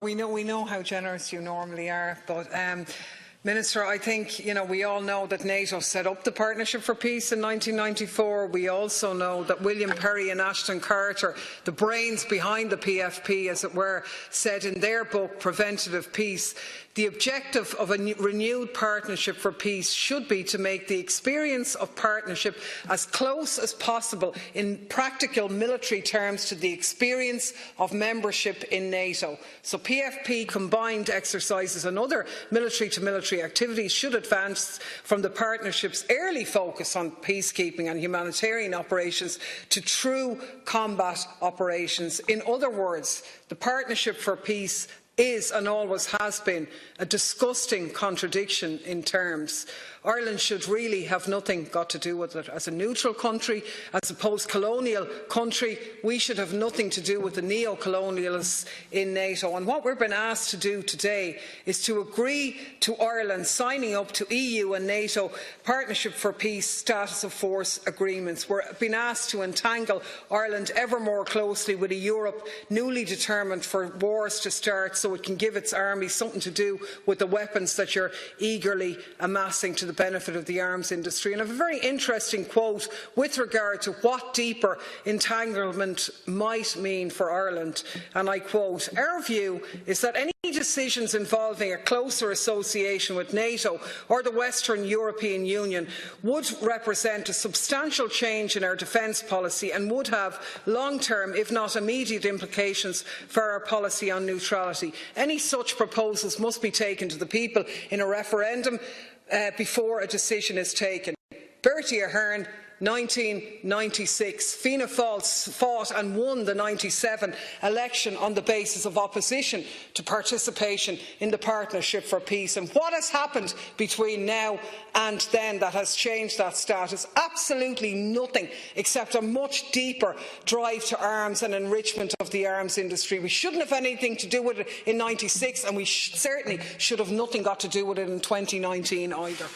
We know how generous you normally are, but Minister, I think we all know that NATO set up the Partnership for Peace in 1994. We also know that William Perry and Ashton Carter, the brains behind the PFP, as it were, said in their book Preventative Peace, the objective of a renewed Partnership for Peace should be to make the experience of partnership as close as possible in practical military terms to the experience of membership in NATO. So PFP combined exercises and other military-to-military activities should advance from the Partnership's early focus on peacekeeping and humanitarian operations to true combat operations. In other words, the Partnership for Peace is and always has been a disgusting contradiction in terms. Ireland should really have nothing got to do with it. As a neutral country, as a post-colonial country, we should have nothing to do with the neo-colonialists in NATO. And what we're being asked to do today is to agree to Ireland signing up to EU and NATO Partnership for Peace status of force agreements. We're being asked to entangle Ireland ever more closely with a Europe newly determined for wars to start so it can give its army something to do with the weapons that you're eagerly amassing to the benefit of the arms industry. And I have a very interesting quote with regard to what deeper entanglement might mean for Ireland, and I quote, "Our view is that any decisions involving a closer association with NATO or the Western European Union would represent a substantial change in our defence policy and would have long-term, if not immediate, implications for our policy on neutrality. Any such proposals must be taken to the people in a referendum before a decision is taken." Bertie Ahern, 1996. Fianna Fáil fought and won the 1997 election on the basis of opposition to participation in the Partnership for Peace. And what has happened between now and then that has changed that status? Absolutely nothing, except a much deeper drive to arms and enrichment of the arms industry. We shouldn't have anything to do with it in 96, and we certainly should have nothing got to do with it in 2019 either.